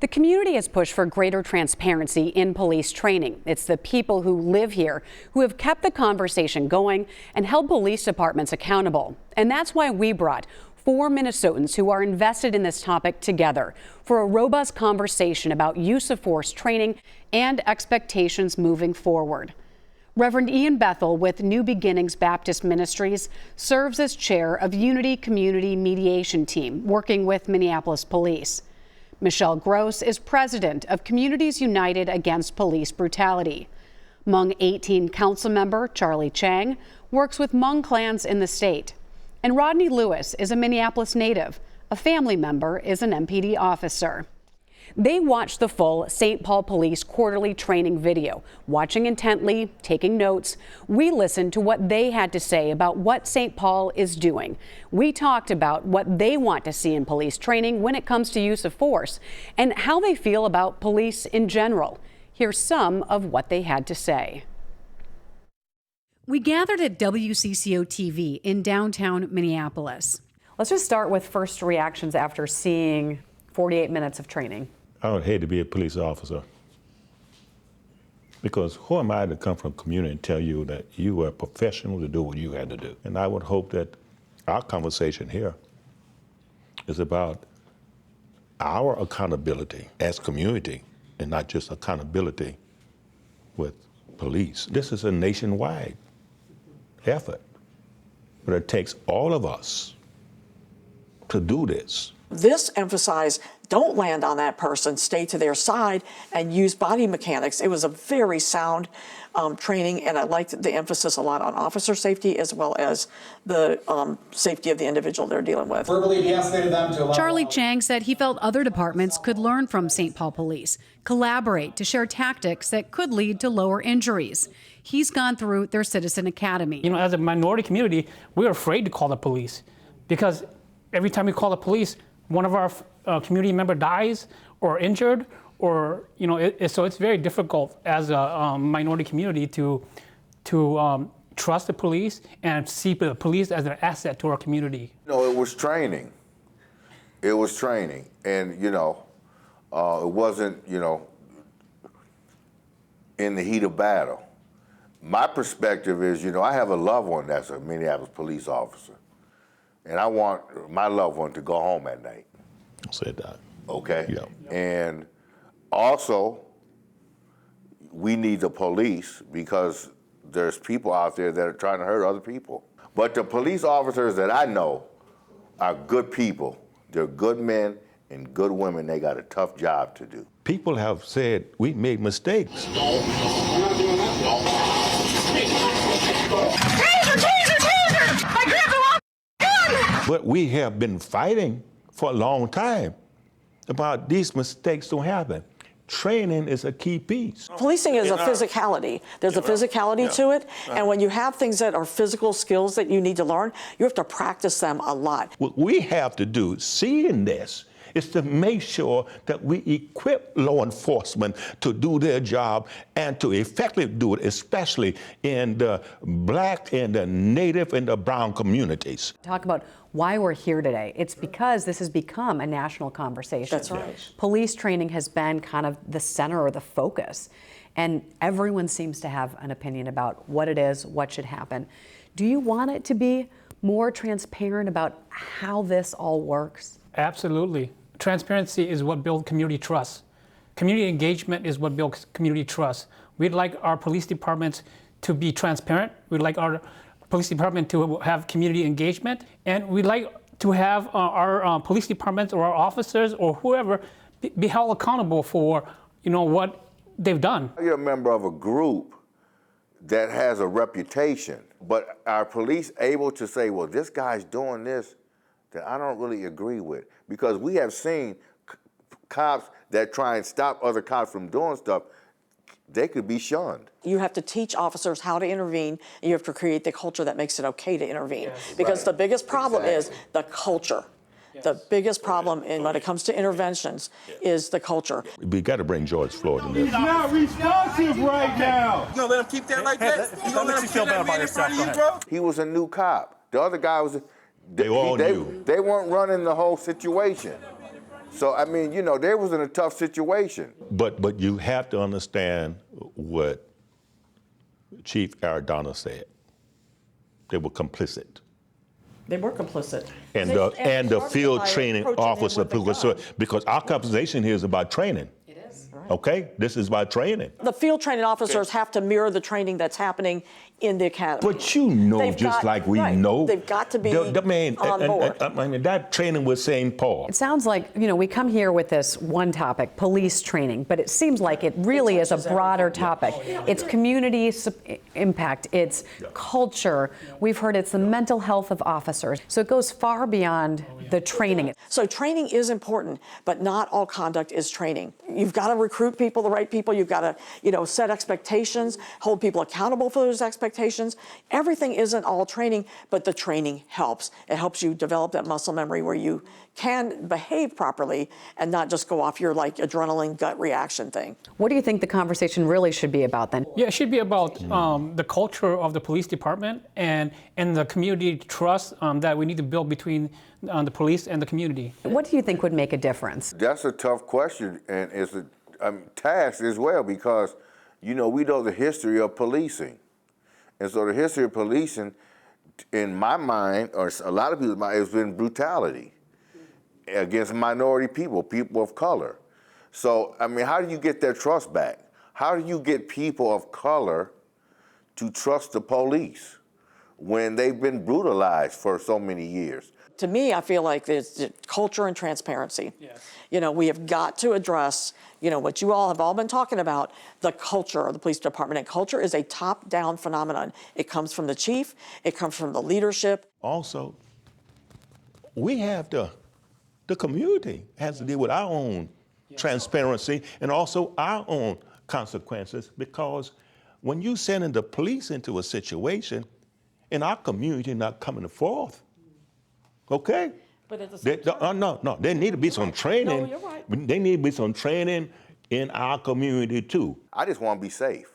The community has pushed for greater transparency in police training. It's the people who live here who have kept the conversation going and held police departments accountable. And that's why we brought 4 Minnesotans who are invested in this topic together for a robust conversation about use of force training and expectations moving forward. Reverend Ian Bethel with New Beginnings Baptist Ministries serves as chair of Unity Community Mediation Team working with Minneapolis Police. Michelle Gross is president of Communities United Against Police Brutality. Hmong 18 council member Charlie Chang works with Hmong clans in the state. And Rodney Lewis is a Minneapolis native. A family member is an MPD officer. They watched the full St. Paul Police quarterly training video, watching intently, taking notes. We listened to what they had to say about what St. Paul is doing. We talked about what they want to see in police training when it comes to use of force and how they feel about police in general. Here's some of what they had to say. We gathered at WCCO TV in downtown Minneapolis. Let's just start with first reactions after seeing 48 minutes of training. I would hate to be a police officer, because who am I to come from a community and tell you that you were a professional to do what you had to do? And I would hope that our conversation here is about our accountability as community and not just accountability with police. This is a nationwide effort, but it takes all of us to do this. This emphasized don't land on that person, stay to their side, and use body mechanics. It was a very sound training, and I liked the emphasis a lot on officer safety as well as the safety of the individual they're dealing with. Verbally de-escalated them to Charlie Chang said he felt other departments could learn from St. Paul Police, collaborate to share tactics that could lead to lower injuries. He's gone through their Citizen Academy. You know, as a minority community, we're afraid to call the police because every time we call the police, one of our community member dies or injured, or so it's very difficult as a minority community to trust the police and see the police as an asset to our community. It was training. It was training, and it wasn't in the heat of battle. My perspective is, I have a loved one that's a Minneapolis police officer. And I want my loved one to go home at night. Said that. Okay? Yeah. And also, we need the police because there's people out there that are trying to hurt other people. But the police officers that I know are good people. They're good men and good women. They got a tough job to do. People have said we made mistakes. But we have been fighting for a long time about these mistakes don't happen. Training is a key piece. Policing is a physicality. There's a physicality to it. And when you have things that are physical skills that you need to learn, you have to practice them a lot. What we have to do, seeing this, is to make sure that we equip law enforcement to do their job and to effectively do it, especially in the Black and the Native and the brown communities. Talk about why we're here today. It's because this has become a national conversation. That's right. Yes. Police training has been kind of the center or the focus, and everyone seems to have an opinion about what it is, what should happen. Do you want it to be more transparent about how this all works? Absolutely. Transparency is what builds community trust. Community engagement is what builds community trust. We'd like our police departments to be transparent. We'd like our police department to have community engagement. And we'd like to have our police departments or our officers or whoever be held accountable for, what they've done. You're a member of a group that has a reputation, but are police able to say, well, this guy's doing this that I don't really agree with? Because we have seen cops that try and stop other cops from doing stuff, they could be shunned. You have to teach officers how to intervene, and you have to create the culture that makes it okay to intervene. Yes. Because the biggest problem is the culture. Yes. The biggest problem when it comes to interventions is the culture. We got to bring George Floyd in there. He's not responsive right now. You gonna let him keep that like that? You gonna let him feel bad about yourself? He was a new cop. The other guy was... They all knew. They weren't running the whole situation. So, I mean, you know, they was in a tough situation. But you have to understand what Chief Aradona said. They were complicit. They were complicit. And They the field started by training approaching him officer, with a gun. because our conversation here is about training. It is. Okay? This is about training. The field training officers have to mirror the training that's happening in the academy. But you know, They've just got- like we right. know. They've got to be on board. I mean, that training was St. Paul. It sounds like, we come here with this one topic, police training, but it seems like it really is a broader topic. It's community impact, it's culture. We've heard it's the mental health of officers. So it goes far beyond the training. So training is important, but not all conduct is training. You've got to recruit people, the right people. You've got to, set expectations, hold people accountable for those expectations. Everything isn't all training, but the training helps. It helps you develop that muscle memory where you can behave properly and not just go off your adrenaline gut reaction thing. What do you think the conversation really should be about then? Yeah, it should be about the culture of the police department and the community trust that we need to build between the police and the community. What do you think would make a difference? That's a tough question, and it's a task as well, because, we know the history of policing. And so the history of policing, in my mind, or a lot of people's mind, has been brutality against minority people, people of color. So, I mean, how do you get their trust back? How do you get people of color to trust the police when they've been brutalized for so many years? To me, I feel like there's culture and transparency. Yes. We have got to address, what you all have all been talking about, the culture of the police department. And culture is a top-down phenomenon. It comes from the chief. It comes from the leadership. Also, we have the community has to deal with our own transparency and also our own consequences, because when you sending the police into a situation and our community not coming forth, okay? But at the same time, No, there need to be some training. No, you're right. They need to be some training in our community too. I just want to be safe.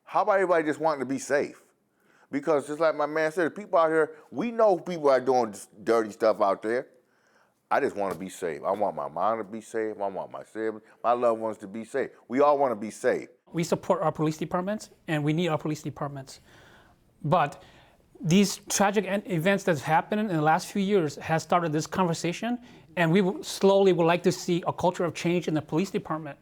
How about everybody just wanting to be safe? Because just like my man said, people out here, we know people are doing dirty stuff out there. I just want to be safe. I want my mom to be safe. I want my siblings, my loved ones to be safe. We all want to be safe. We support our police departments, and we need our police departments. But these tragic events that's happened in the last few years has started this conversation, and we slowly would like to see a culture of change in the police department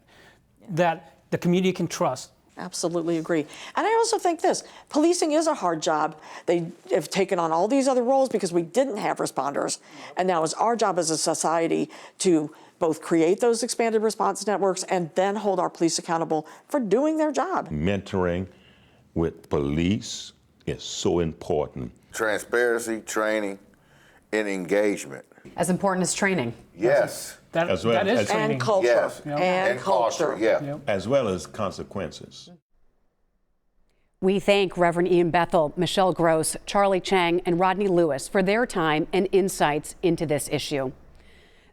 that the community can trust. Absolutely agree. And I also think this, policing is a hard job. They have taken on all these other roles because we didn't have responders. And now it's our job as a society to both create those expanded response networks and then hold our police accountable for doing their job. Mentoring with police is so important. Transparency, training, and engagement. As important as training. Yes. That As well that is as- training. And culture. Yes. And culture. Yeah. Yep. As well as consequences. We thank Reverend Ian Bethel, Michelle Gross, Charlie Chang, and Rodney Lewis for their time and insights into this issue.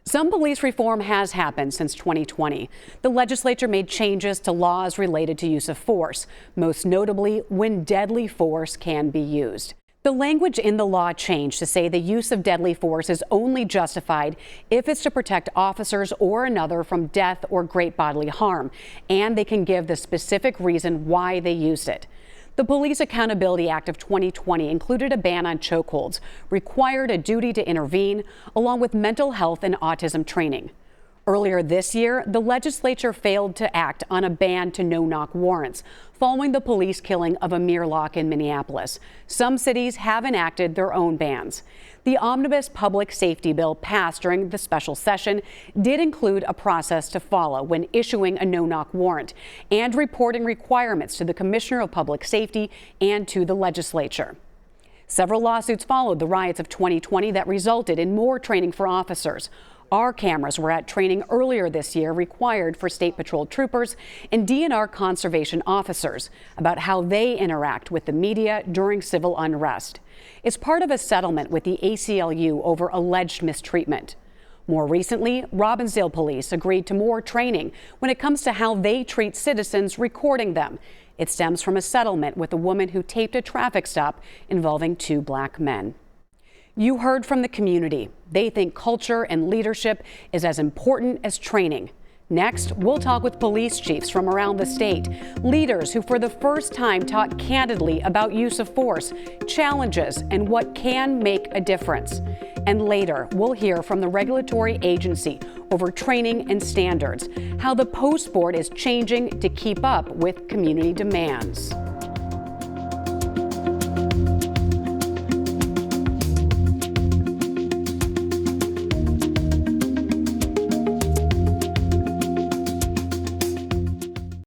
Some police reform has happened since 2020. The legislature made changes to laws related to use of force, most notably when deadly force can be used. The language in the law changed to say the use of deadly force is only justified if it's to protect officers or another from death or great bodily harm, and they can give the specific reason why they used it. The Police Accountability Act of 2020 included a ban on chokeholds, required a duty to intervene, along with mental health and autism training. Earlier this year, the legislature failed to act on a ban to no-knock warrants, following the police killing of Amir Locke in Minneapolis. Some cities have enacted their own bans. The omnibus public safety bill passed during the special session did include a process to follow when issuing a no-knock warrant and reporting requirements to the Commissioner of Public Safety and to the legislature. Several lawsuits followed the riots of 2020 that resulted in more training for officers. Our cameras were at training earlier this year required for State Patrol troopers and DNR conservation officers about how they interact with the media during civil unrest. It's part of a settlement with the ACLU over alleged mistreatment. More recently, Robbinsdale police agreed to more training when it comes to how they treat citizens recording them. It stems from a settlement with a woman who taped a traffic stop involving two black men. You heard from the community. They think culture and leadership is as important as training. Next, we'll talk with police chiefs from around the state, leaders who for the first time talk candidly about use of force, challenges, and what can make a difference. And later, we'll hear from the regulatory agency over training and standards, how the Post Board is changing to keep up with community demands.